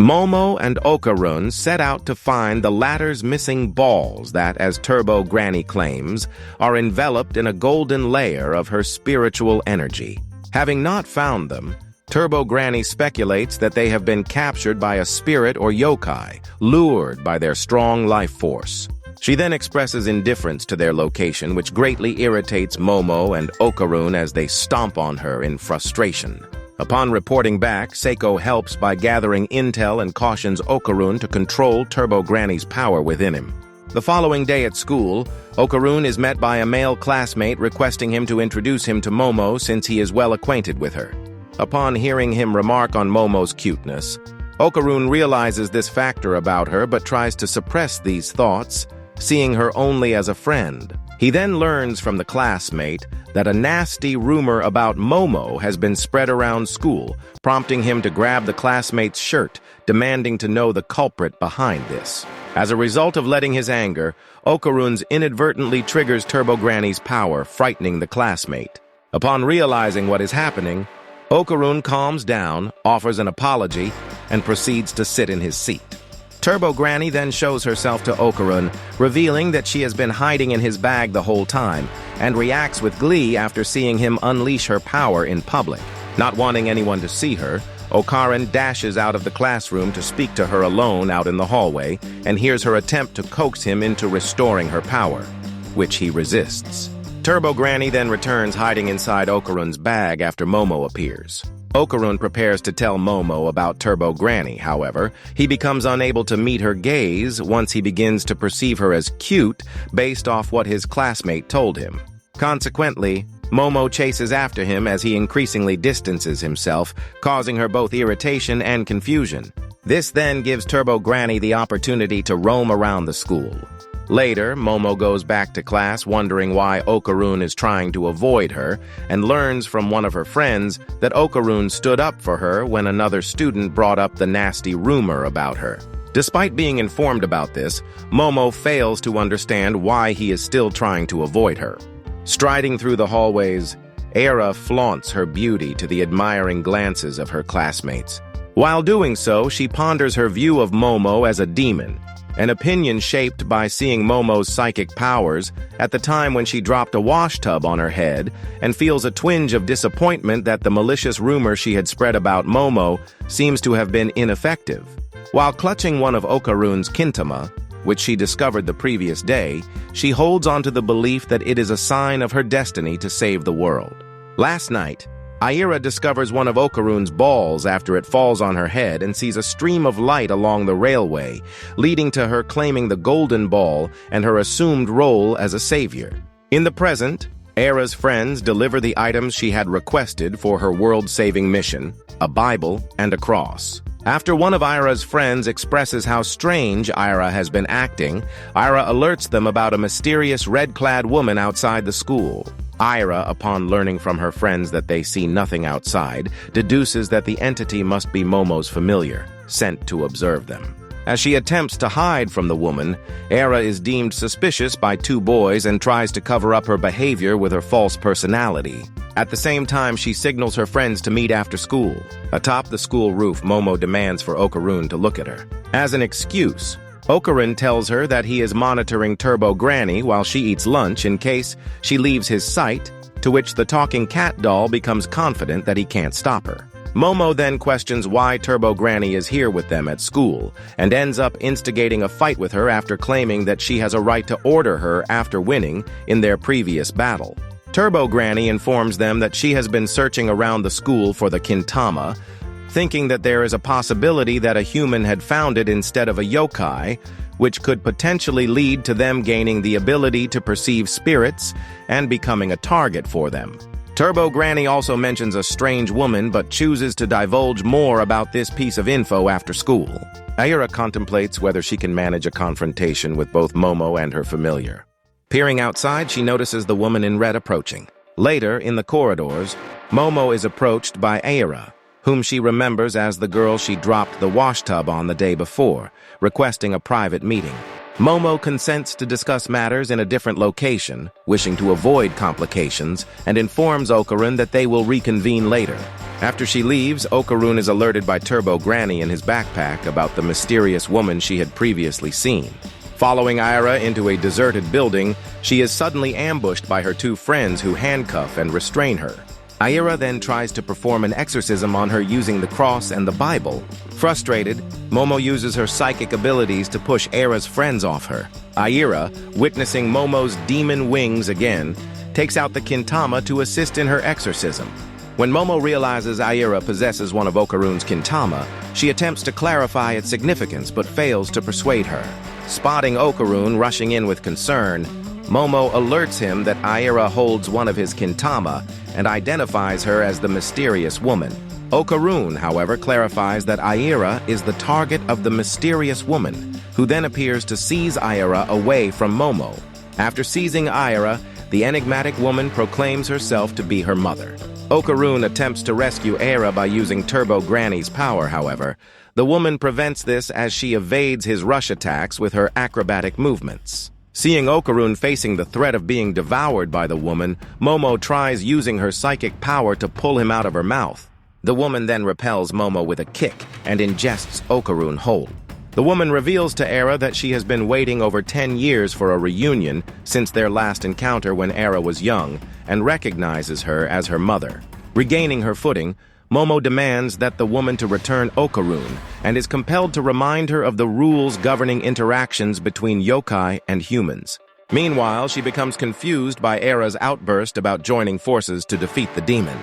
Momo and Okarun set out to find the latter's missing balls that, as Turbo Granny claims, are enveloped in a golden layer of her spiritual energy. Having not found them, Turbo Granny speculates that they have been captured by a spirit or yokai, lured by their strong life force. She then expresses indifference to their location, which greatly irritates Momo and Okarun as they stomp on her in frustration. Upon reporting back, Seiko helps by gathering intel and cautions Okarun to control Turbo Granny's power within him. The following day at school, Okarun is met by a male classmate requesting him to introduce him to Momo since he is well acquainted with her. Upon hearing him remark on Momo's cuteness, Okarun realizes this factor about her but tries to suppress these thoughts, seeing her only as a friend. He then learns from the classmate that a nasty rumor about Momo has been spread around school, prompting him to grab the classmate's shirt, demanding to know the culprit behind this. As a result of letting his anger, Okarun inadvertently triggers Turbo Granny's power, frightening the classmate. Upon realizing what is happening, Okarun calms down, offers an apology, and proceeds to sit in his seat. Turbo Granny then shows herself to Okarun, revealing that she has been hiding in his bag the whole time, and reacts with glee after seeing him unleash her power in public. Not wanting anyone to see her, Okarun dashes out of the classroom to speak to her alone out in the hallway, and hears her attempt to coax him into restoring her power, which he resists. Turbo Granny then returns hiding inside Okarun's bag after Momo appears. Okarun prepares to tell Momo about Turbo Granny. However, he becomes unable to meet her gaze once he begins to perceive her as cute based off what his classmate told him. Consequently, Momo chases after him as he increasingly distances himself, causing her both irritation and confusion. This then gives Turbo Granny the opportunity to roam around the school. Later, Momo goes back to class wondering why Okarun is trying to avoid her, and learns from one of her friends that Okarun stood up for her when another student brought up the nasty rumor about her. Despite being informed about this, Momo fails to understand why he is still trying to avoid her. Striding through the hallways, Era flaunts her beauty to the admiring glances of her classmates. While doing so, she ponders her view of Momo as a demon, an opinion shaped by seeing Momo's psychic powers at the time when she dropped a wash tub on her head, and feels a twinge of disappointment that the malicious rumor she had spread about Momo seems to have been ineffective. While clutching one of Okarun's kintama, which she discovered the previous day, she holds onto the belief that it is a sign of her destiny to save the world. Last night, Aira discovers one of Okarun's balls after it falls on her head and sees a stream of light along the railway, leading to her claiming the golden ball and her assumed role as a savior. In the present, Aira's friends deliver the items she had requested for her world-saving mission, a Bible and a cross. After one of Aira's friends expresses how strange Aira has been acting, Aira alerts them about a mysterious red-clad woman outside the school. Aira, upon learning from her friends that they see nothing outside, deduces that the entity must be Momo's familiar, sent to observe them. As she attempts to hide from the woman, Aira is deemed suspicious by two boys and tries to cover up her behavior with her false personality. At the same time, she signals her friends to meet after school. Atop the school roof, Momo demands for Okarun to look at her. As an excuse, Okarun tells her that he is monitoring Turbo Granny while she eats lunch in case she leaves his sight, to which the talking cat doll becomes confident that he can't stop her. Momo then questions why Turbo Granny is here with them at school, and ends up instigating a fight with her after claiming that she has a right to order her after winning in their previous battle. Turbo Granny informs them that she has been searching around the school for the kintama, thinking that there is a possibility that a human had found it instead of a yokai, which could potentially lead to them gaining the ability to perceive spirits and becoming a target for them. Turbo Granny also mentions a strange woman but chooses to divulge more about this piece of info after school. Aira contemplates whether she can manage a confrontation with both Momo and her familiar. Peering outside, she notices the woman in red approaching. Later, in the corridors, Momo is approached by Aira, whom she remembers as the girl she dropped the wash tub on the day before, requesting a private meeting. Momo consents to discuss matters in a different location, wishing to avoid complications, and informs Okarun that they will reconvene later. After she leaves, Okarun is alerted by Turbo Granny in his backpack about the mysterious woman she had previously seen. Following Ira into a deserted building, she is suddenly ambushed by her two friends who handcuff and restrain her. Ira then tries to perform an exorcism on her using the cross and the Bible. Frustrated, Momo uses her psychic abilities to push Ira's friends off her. Ira, witnessing Momo's demon wings again, takes out the Kintama to assist in her exorcism. When Momo realizes Ira possesses one of Okarun's Kintama, she attempts to clarify its significance but fails to persuade her. Spotting Okarun rushing in with concern, Momo alerts him that Ira holds one of his Kintama and identifies her as the mysterious woman. Okarun, however, clarifies that Ira is the target of the mysterious woman, who then appears to seize Ira away from Momo. After seizing Ira, the enigmatic woman proclaims herself to be her mother. Okarun attempts to rescue Ira by using Turbo Granny's power, however. The woman prevents this as she evades his rush attacks with her acrobatic movements. Seeing Okarun facing the threat of being devoured by the woman, Momo tries using her psychic power to pull him out of her mouth. The woman then repels Momo with a kick and ingests Okarun whole. The woman reveals to Ira that she has been waiting over 10 years for a reunion since their last encounter when Ira was young, and recognizes her as her mother. Regaining her footing, Momo demands that the woman to return Okarun and is compelled to remind her of the rules governing interactions between yokai and humans. Meanwhile, she becomes confused by Ira's outburst about joining forces to defeat the demon.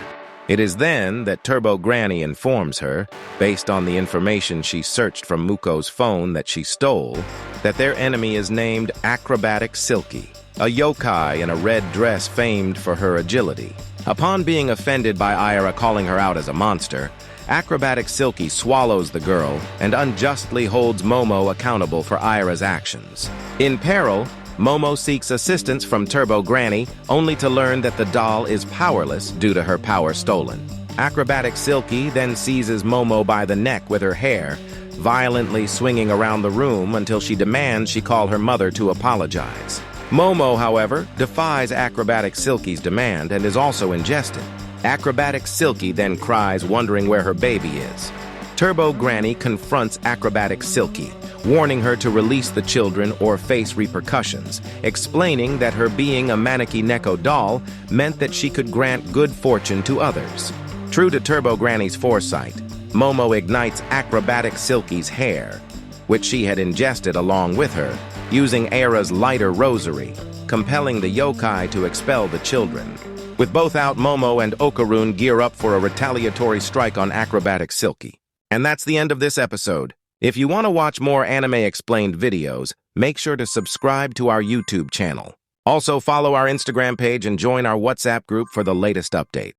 It is then that Turbo Granny informs her, based on the information she searched from Muko's phone that she stole, that their enemy is named Acrobatic Silky, a yokai in a red dress famed for her agility. Upon being offended by Ira calling her out as a monster, Acrobatic Silky swallows the girl and unjustly holds Momo accountable for Ira's actions. In peril, Momo seeks assistance from Turbo Granny, only to learn that the doll is powerless due to her power stolen. Acrobatic Silky then seizes Momo by the neck with her hair, violently swinging around the room until she demands she call her mother to apologize. Momo, however, defies Acrobatic Silky's demand and is also ingested. Acrobatic Silky then cries, wondering where her baby is. Turbo Granny confronts Acrobatic Silky, warning her to release the children or face repercussions, explaining that her being a Maneki Neko doll meant that she could grant good fortune to others. True to Turbo Granny's foresight, Momo ignites Acrobatic Silky's hair, which she had ingested along with her, using Ira's lighter rosary, compelling the yokai to expel the children. With both out, Momo and Okarun gear up for a retaliatory strike on Acrobatic Silky. And that's the end of this episode. If you want to watch more anime explained videos, make sure to subscribe to our YouTube channel. Also follow our Instagram page and join our WhatsApp group for the latest update.